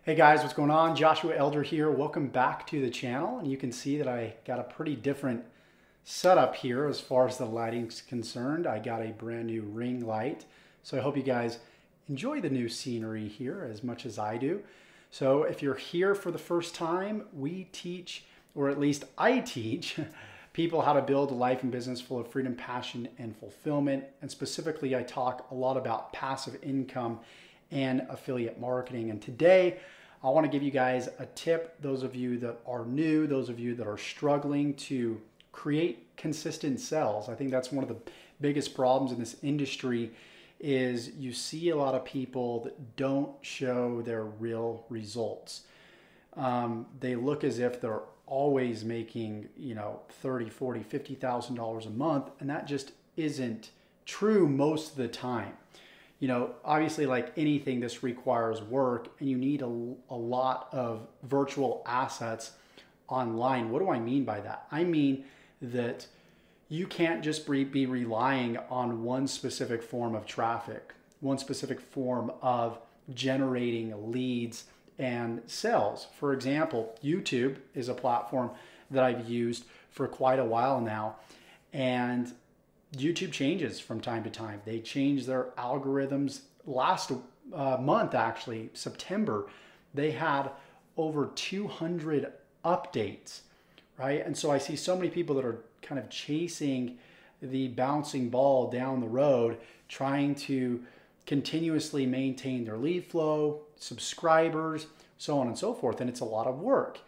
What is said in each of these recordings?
Hey guys, what's going on? Joshua Elder here. Welcome back to the channel. And you can see that I got a pretty different setup here as far as the lighting's concerned. I got a brand new ring light. So I hope you guys enjoy the new scenery here as much as I do. So if you're here for the first time, we teach, or at least I teach, people how to build a life and business full of freedom, passion, and fulfillment. And specifically, I talk a lot about passive income and affiliate marketing. And today, I want to give you guys a tip. Those of you that are new, those of you that are struggling to create consistent sales. I think that's one of the biggest problems in this industry is you see a lot of people that don't show their real results. They look as if they're always making, $30, $40, $50,000 a month, and that just isn't true most of the time. Obviously, like anything, this requires work and you need a lot of virtual assets online. What do I mean by that? I mean that you can't just be relying on one specific form of traffic, one specific form of generating leads and sales. For example, YouTube is a platform that I've used for quite a while now, and YouTube changes from time to time. They change their algorithms. Last month, actually, September, they had over 200 updates, right? And so I see so many people that are kind of chasing the bouncing ball down the road, trying to continuously maintain their lead flow, subscribers, so on and so forth. And it's a lot of work.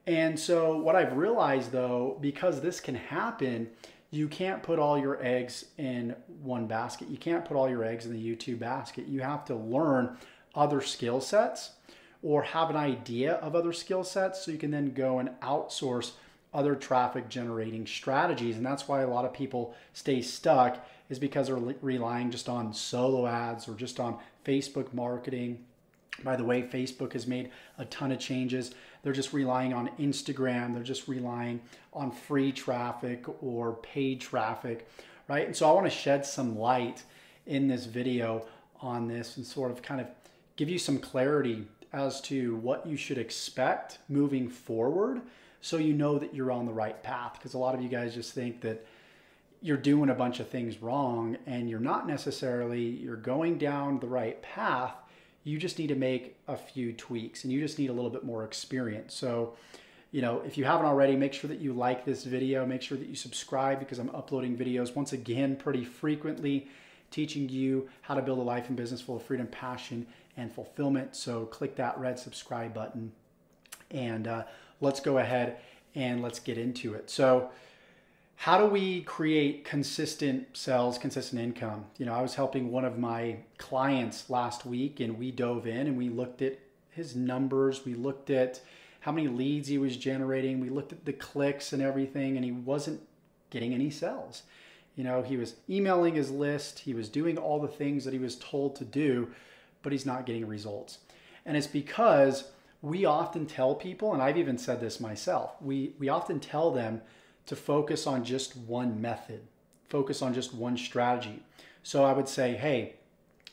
And so what I've realized, though, because this can happen, you can't put all your eggs in one basket. You can't put all your eggs in the YouTube basket. You have to learn other skill sets or have an idea of other skill sets so you can then go and outsource other traffic generating strategies. And that's why a lot of people stay stuck, is because they're relying just on solo ads or just on Facebook marketing. By the way, Facebook has made a ton of changes. They're just relying on Instagram. They're just relying on free traffic or paid traffic, right? And so I want to shed some light in this video on this and sort of kind of give you some clarity as to what you should expect moving forward so you know that you're on the right path. Because a lot of you guys just think that you're doing a bunch of things wrong and you're not necessarily. You're going down the right path. You just need to make a few tweaks and you just need a little bit more experience. So, if you haven't already, make sure that you like this video, make sure that you subscribe, because I'm uploading videos once again pretty frequently, teaching you how to build a life and business full of freedom, passion, and fulfillment. So click that red subscribe button and let's go ahead and let's get into it. So how do we create consistent sales, consistent income? I was helping one of my clients last week and we dove in and we looked at his numbers. We looked at how many leads he was generating. We looked at the clicks and everything, and he wasn't getting any sales. He was emailing his list. He was doing all the things that he was told to do, but he's not getting results. And it's because we often tell people, and I've even said this myself, we often tell them to focus on just one method, focus on just one strategy. So I would say, hey,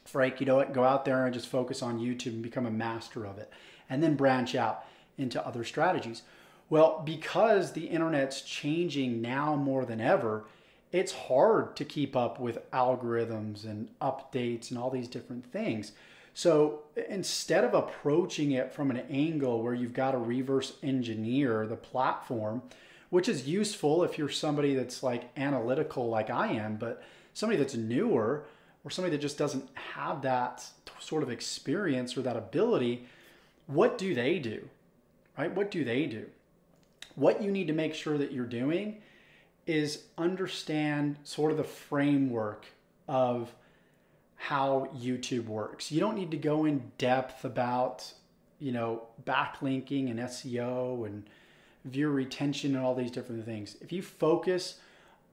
Frank, go out there and just focus on YouTube and become a master of it, and then branch out into other strategies. Well, because the internet's changing now more than ever, it's hard to keep up with algorithms and updates and all these different things. So instead of approaching it from an angle where you've got to reverse engineer the platform, which is useful if you're somebody that's like analytical like I am, but somebody that's newer or somebody that just doesn't have that sort of experience or that ability, what do they do, right? What do they do? What you need to make sure that you're doing is understand sort of the framework of how YouTube works. You don't need to go in depth about, backlinking and SEO and viewer retention and all these different things. If you focus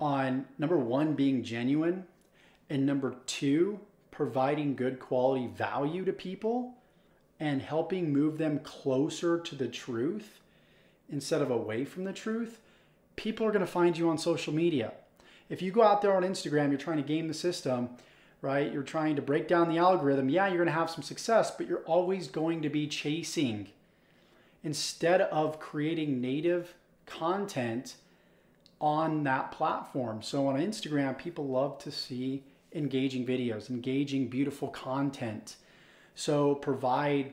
on number one, being genuine, and number two, providing good quality value to people and helping move them closer to the truth instead of away from the truth, people are going to find you on social media. If you go out there on Instagram, you're trying to game the system, right? You're trying to break down the algorithm. Yeah, you're going to have some success, but you're always going to be chasing instead of creating native content on that platform. So on Instagram, people love to see engaging videos, engaging, beautiful content. So provide,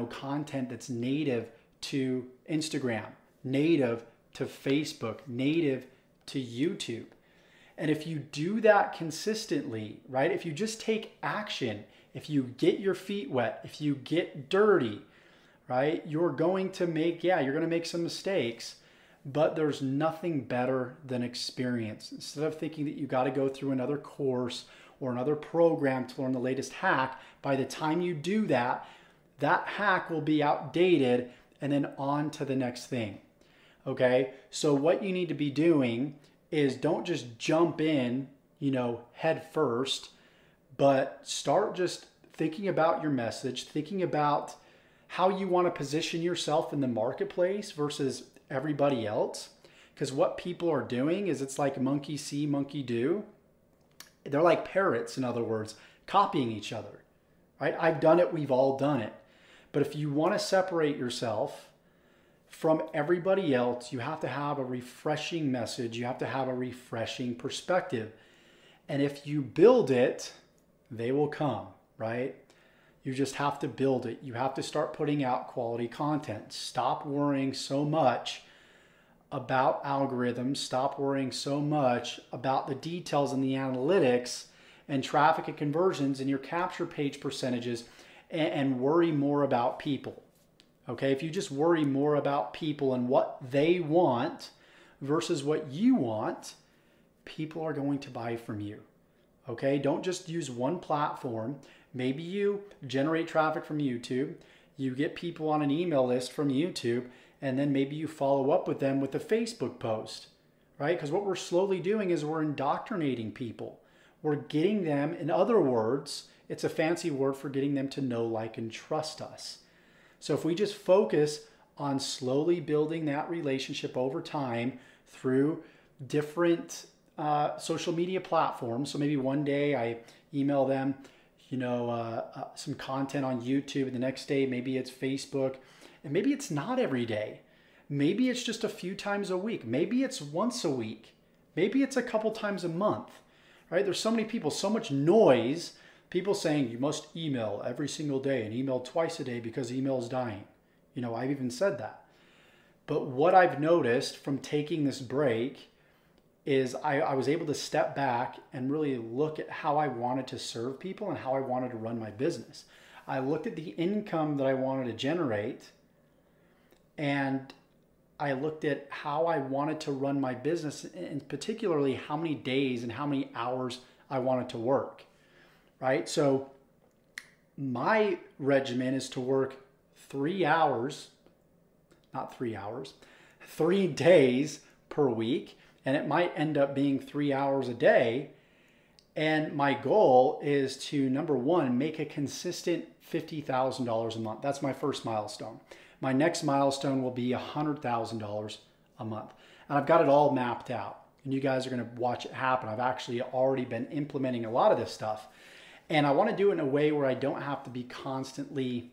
content that's native to Instagram, native to Facebook, native to YouTube. And if you do that consistently, right? If you just take action, if you get your feet wet, if you get dirty, right? You're going to make some mistakes, but there's nothing better than experience. Instead of thinking that you got to go through another course or another program to learn the latest hack, by the time you do that, that hack will be outdated and then on to the next thing. Okay? So what you need to be doing is don't just jump in, head first, but start just thinking about your message, thinking about how you want to position yourself in the marketplace versus everybody else. Because what people are doing is it's like monkey see, monkey do. They're like parrots, in other words, copying each other, right? I've done it. We've all done it. But if you want to separate yourself from everybody else, you have to have a refreshing message. You have to have a refreshing perspective. And if you build it, they will come, right? You just have to build it. You have to start putting out quality content. Stop worrying so much about algorithms. Stop worrying so much about the details and the analytics and traffic and conversions and your capture page percentages, and worry more about people. Okay, if you just worry more about people and what they want versus what you want, people are going to buy from you. Okay, don't just use one platform. Maybe you generate traffic from YouTube, you get people on an email list from YouTube, and then maybe you follow up with them with a Facebook post, right? Because what we're slowly doing is we're indoctrinating people. We're getting them, in other words, it's a fancy word for getting them to know, like, and trust us. So if we just focus on slowly building that relationship over time through different social media platforms. So maybe one day I email them, some content on YouTube, and the next day maybe it's Facebook, and maybe it's not every day. Maybe it's just a few times a week. Maybe it's once a week. Maybe it's a couple times a month, right? There's so many people, so much noise, people saying you must email every single day and email twice a day because email is dying. I've even said that. But what I've noticed from taking this break is I was able to step back and really look at how I wanted to serve people and how I wanted to run my business. I looked at the income that I wanted to generate, and I looked at how I wanted to run my business, and particularly how many days and how many hours I wanted to work, right? So my regimen is to work 3 hours, not 3 hours, 3 days per week. And it might end up being 3 hours a day. And my goal is to, number one, make a consistent $50,000 a month. That's my first milestone. My next milestone will be $100,000 a month. And I've got it all mapped out. And you guys are going to watch it happen. I've actually already been implementing a lot of this stuff. And I want to do it in a way where I don't have to be constantly,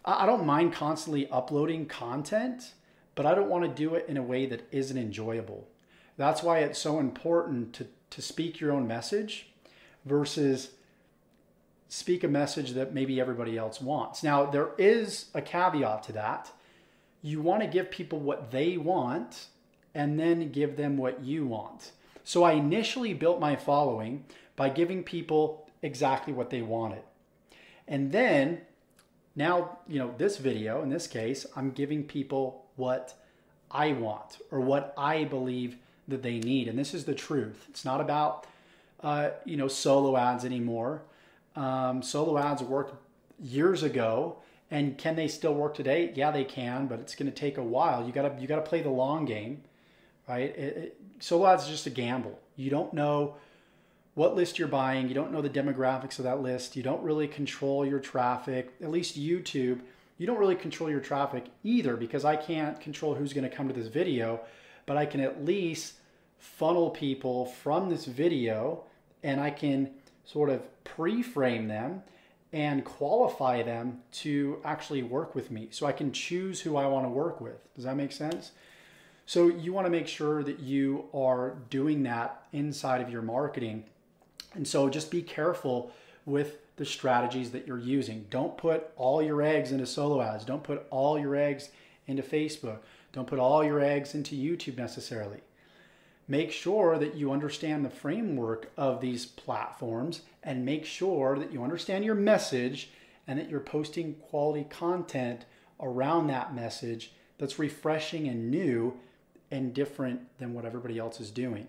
I don't mind constantly uploading content, but I don't want to do it in a way that isn't enjoyable. That's why it's so important to speak your own message versus speak a message that maybe everybody else wants. Now, there is a caveat to that. You want to give people what they want and then give them what you want. So I initially built my following by giving people exactly what they wanted. And then now, this video, in this case, I'm giving people what I want or what I believe that they need. And this is the truth. It's not about, solo ads anymore. Solo ads worked years ago, and can they still work today? Yeah, they can, but it's going to take a while. You gotta play the long game, right? Solo ads is just a gamble. You don't know what list you're buying. You don't know the demographics of that list. You don't really control your traffic. At least YouTube, you don't really control your traffic either, because I can't control who's going to come to this video, but I can at least funnel people from this video, and I can sort of pre-frame them and qualify them to actually work with me so I can choose who I want to work with. Does that make sense? So you want to make sure that you are doing that inside of your marketing. And so just be careful with the strategies that you're using. Don't put all your eggs into solo ads. Don't put all your eggs into Facebook. Don't put all your eggs into YouTube necessarily. Make sure that you understand the framework of these platforms and make sure that you understand your message and that you're posting quality content around that message that's refreshing and new and different than what everybody else is doing.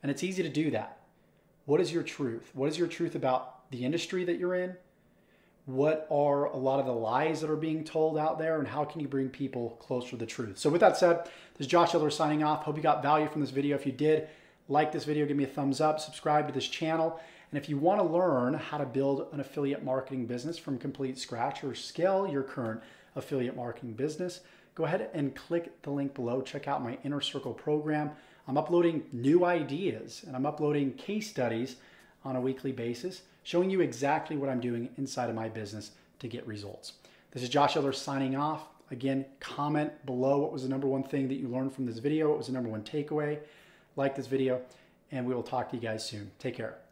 And it's easy to do that. What is your truth? What is your truth about the industry that you're in? What are a lot of the lies that are being told out there, and how can you bring people closer to the truth? So with that said, this is Josh Elder signing off. Hope you got value from this video. If you did, like this video, give me a thumbs up, subscribe to this channel. And if you want to learn how to build an affiliate marketing business from complete scratch or scale your current affiliate marketing business, go ahead and click the link below. Check out my Inner Circle program. I'm uploading new ideas and I'm uploading case studies on a weekly basis, showing you exactly what I'm doing inside of my business to get results. This is Josh Elder signing off. Again, comment below what was the number one thing that you learned from this video. What was the number one takeaway? Like this video, and we will talk to you guys soon. Take care.